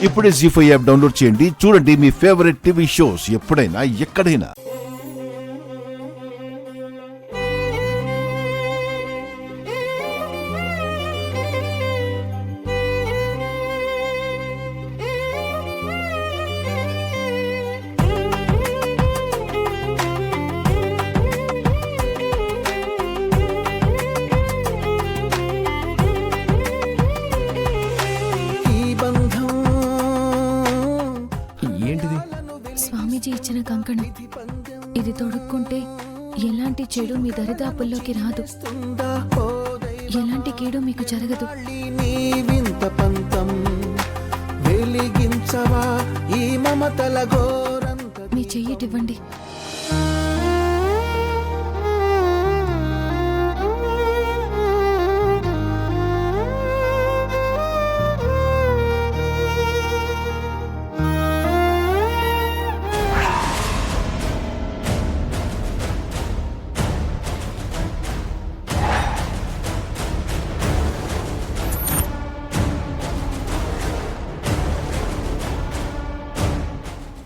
ఇప్పుడే జీ5 app download చేయండి. చూడండి మీ ఫేవరెట్ టీవీ షోస్ ఎప్పుడైనా ఎక్కడైనా. స్వామీజీ ఇచ్చిన కంకణం. ఇది తొడుక్కుంటే ఎలాంటి చెడు మీ దరిదాపుల్లోకి రాదు, ఎలాంటి కీడు మీకు జరగదు. మీ చెయ్యిటివ్వండి.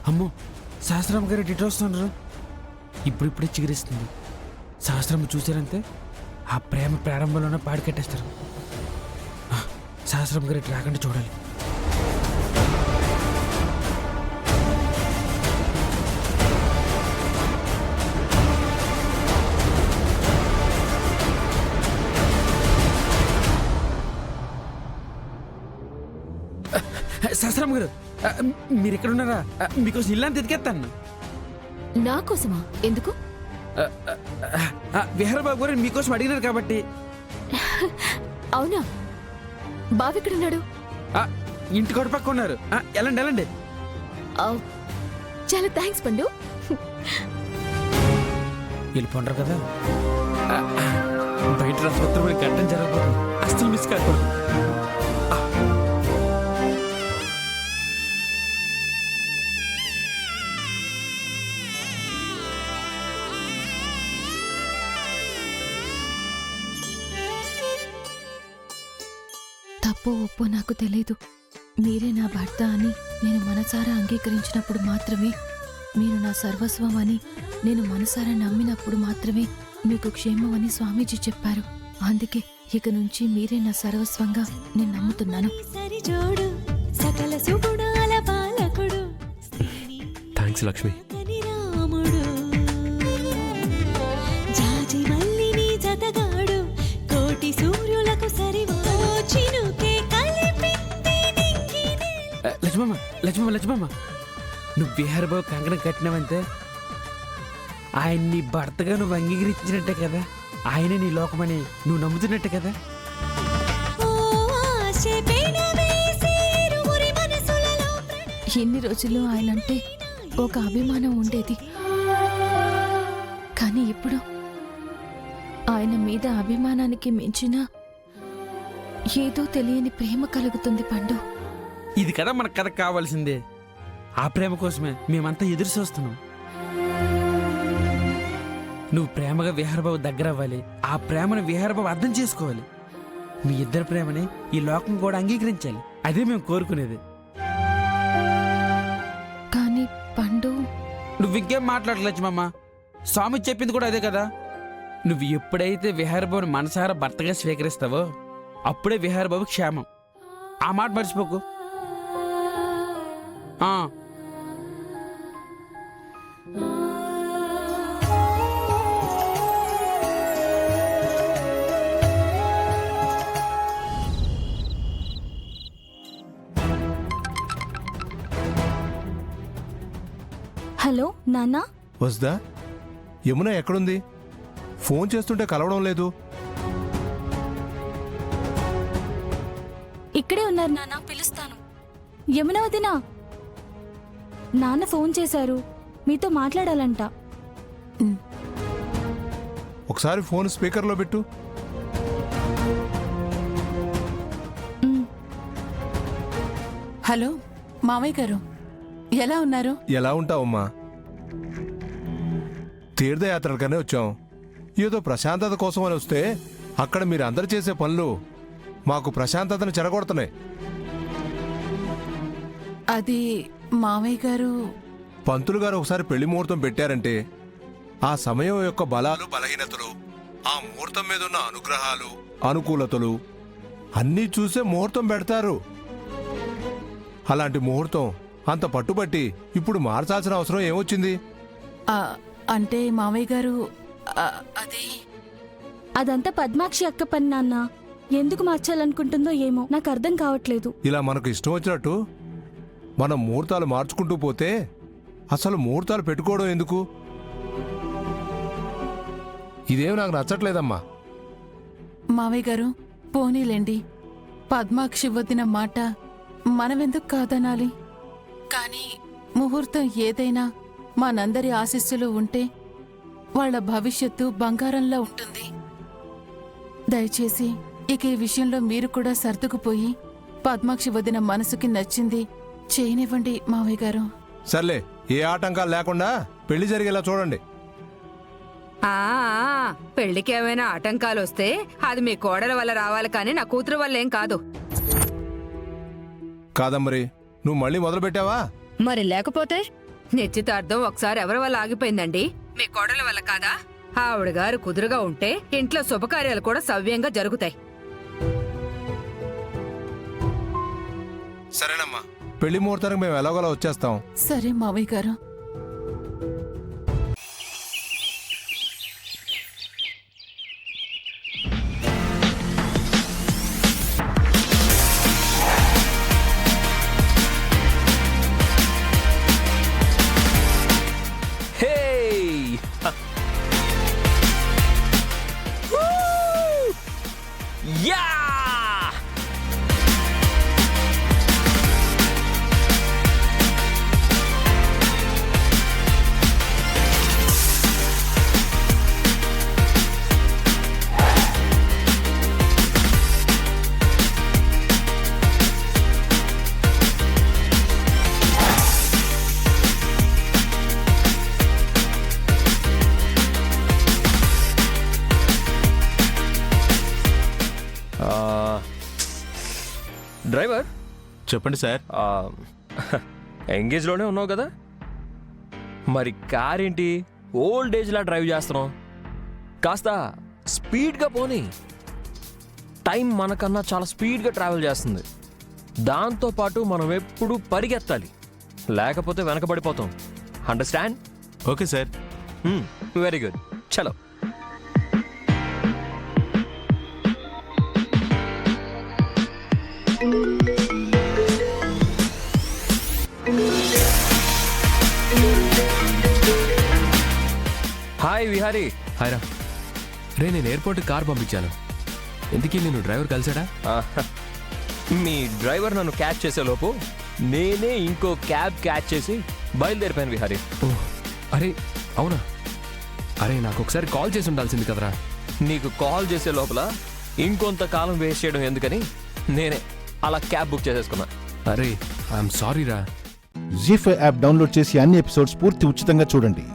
అమ్మో, శాస్త్రం గారు ఇటు వస్తున్నారు. ఇప్పుడిప్పుడే చిగురిస్తుంది. శాస్త్రం చూసారంతే ఆ ప్రేమ ప్రారంభంలోనే పాడి కట్టేస్తారు. శాస్త్రం గారు ఇటు రాకుండా చూడాలి. శాస్త్రం గారు, మీరు ఎక్కడ ఉన్నారా? మీకోసం ఇల్లంతా ఎదిగేస్తాను. నా కోసమా? ఎందుకు? విహారబాబు గారు మీకోసం అడిగినారు కాబట్టి. అవునా? బావెక్కడున్నాడు? ఇంటి కొడు పక్క ఉన్నారు. వెళ్ళండి వెళ్ళండి. చాలా థ్యాంక్స్ పండు. వెళ్ళిపోంటారు కదా. బయట రసవత్రం గడ్డం జరగబోతుంది. అస్సలు మిస్ కాకూడదు. తప్పో ఒప్పో నాకు తెలీదు. మీరే నా భర్త అని నేను మనసారా అంగీకరించినప్పుడు మాత్రమే, మీరు నా సర్వస్వం అని నేను మనసారా నమ్మినప్పుడు మాత్రమే మీకు క్షేమం అని స్వామీజీ చెప్పారు. అందుకే ఇక నుంచి మీరే నా సర్వస్వంగా నేను నమ్ముతున్నాను. థ్యాంక్స్ లక్ష్మి. లక్ష్మమ్మ లక్ష్మమ్మ, నువ్వు విహారబాబు కంకణం కట్టినావంతే ఆయన్ని భర్తగా నువ్వు అంగీకరించినట్టే కదా. ఆయన నీ లోకమని నువ్వు నమ్ముతున్నట్టే కదా. ఎన్ని రోజులు ఆయనంటే ఒక అభిమానం ఉండేది, కానీ ఇప్పుడు ఆయన మీద అభిమానానికి మించిన ఏదో తెలియని ప్రేమ కలుగుతుంది పండు. ఇది కదా మనకు కథ కావాల్సిందే. ఆ ప్రేమ కోసమే మేమంతా ఎదురు చూస్తున్నాం. నువ్వు ప్రేమగా విహారబాబు దగ్గర అవ్వాలి. ఆ ప్రేమను విహారబాబు అర్థం చేసుకోవాలి. మీ ఇద్దరి ప్రేమని ఈ లోకం కూడా అంగీకరించాలి. అదే మేము కోరుకునేది. కానీ పండు, నువ్వు ఇంకేం మాట్లాడలేచ్చు మామ. స్వామి చెప్పింది కూడా అదే కదా. నువ్వు ఎప్పుడైతే విహారబాబుని మనసారా భర్తగా స్వీకరిస్తావో అప్పుడే విహారబాబు క్షేమం. ఆ మాట మర్చిపోకు. హలో నాన్నా. వస్దా? యమున ఎక్కడుంది? ఫోన్ చేస్తుంటే కలవడం లేదు. ఇక్కడే ఉన్నారు నాన్న, పిలుస్తాను. యమున వదినా, నాన్న ఫోన్ చేశారు, మీతో మాట్లాడాలంట. ఒకసారి ఫోన్ స్పీకర్లో పెట్టు. హలో మామయ్య గారు, ఎలా ఉన్నారు? ఎలా ఉంటావమ్మా? తీర్థయాత్రలకనే వచ్చాం. ఏదో ప్రశాంతత కోసం అని వస్తే అక్కడ మీరు అందరు చేసే పనులు మాకు ప్రశాంతతను చెడగొడుతున్నాయి. అది మామయ్య గారు పంతులు గారు ఒకసారి పెళ్లి ముహూర్తం పెట్టారంటే ఆ సమయం యొక్క బలాలు బలహీనతలు, ఆ ముహూర్తం మీద ఉన్న అనుగ్రహాలు అనుకూలతలు అన్నీ చూసే ముహూర్తం పెడతారు. అలాంటి ముహూర్తం అంత పట్టుబట్టి ఇప్పుడు మార్చాల్సిన అవసరం ఏమొచ్చింది? ఆ, అంటే మామయ్య గారు అది అదంతా పద్మాక్షి అక్క పని నాన్న. ఎందుకు మార్చాలనుకుంటుందో ఏమో నాకు అర్థం కావట్లేదు. ఇలా మనకు ఇష్టం వచ్చినట్టు మనం ముహూర్తాలు మార్చుకుంటూ పోతే అసలు ముహూర్తాలు పెట్టుకోవడం ఎందుకు? ఇదేం నాకు నచ్చట్లేదమ్మా. మామయ్య గారు పోనీలేండి, పద్మాక్షి వదిన మాట మనమెందుకు కాదనాలి? కానీ ముహూర్తం ఏదైనా మనందరి ఆశీస్సులు ఉంటే వాళ్ళ భవిష్యత్తు బంగారంలా ఉంటుంది. దయచేసి ఇక ఈ విషయంలో మీరు కూడా సర్దుకుపోయి పద్మాక్షి వదిన మనసుకి నచ్చింది చేయనివ్వండి మావయ్య గారు. సర్లే, ఏ ఆటంకాలు లేకుండా పెళ్లి జరిగేలా చూడండి. పెళ్లికి ఏమైనా ఆటంకాలు వస్తే అది మీ కోడల వల్ల రావాలి కానీ నా కూతురు వల్ల ఏం కాదు. కాదమ్మరి, నువ్వు మళ్ళీ మొదలు పెట్టావా? మరి లేకపోతే నిశ్చితార్థం ఒకసారి ఎవరి వల్ల ఆగిపోయిందండి? మీ కోడల వల్ల కాదా? ఆవిడ గారు కుదురుగా ఉంటే ఇంట్లో శుభకార్యాలు కూడా సవ్యంగా జరుగుతాయి. సరేనమ్మా, పెళ్లి ముహూర్తానికి మేము ఎలాగోలా వచ్చేస్తాం. సరే మావయ్య గారు. డ్రైవర్ చెప్పండి సార్. ఎంగేజ్లోనే ఉన్నావు కదా, మరి కార్ ఏంటి ఓల్డ్ ఏజ్లా డ్రైవ్ చేస్తున్నావు? కాస్త స్పీడ్గా పోనీ. టైం మనకన్నా చాలా స్పీడ్గా ట్రావెల్ చేస్తుంది. దాంతోపాటు మనం ఎప్పుడూ పరిగెత్తాలి, లేకపోతే వెనకబడిపోతాం. Understand? Okay sir. Very good, చలో. హాయ్ విహారీ. హాయ్ రా. రే, నేను ఎయిర్పోర్ట్ కార్ పంపించాను. ఎందుకీ నేను డ్రైవర్ కలిసాడా? మీ డ్రైవర్ నన్ను క్యాచ్ చేసేలోపు నేనే ఇంకో క్యాబ్ క్యాచ్ చేసి బయలుదేరిపోయాను విహారీ. ఓహ్, అరే అవునా? అరే, నాకు ఒకసారి కాల్ చేసి ఉండాల్సింది కదరా. నీకు కాల్ చేసే లోపల ఇంకొంతకాలం వేస్ట్ చేయడం ఎందుకని నేనే అలా క్యాబ్ బుక్ చేసేసుకున్నా. అరే, ఐఎమ్ సారీ రా. జీ5 యాప్ డౌన్లోడ్ చేసి అన్ని ఎపిసోడ్స్ పూర్తి ఉచితంగా చూడండి.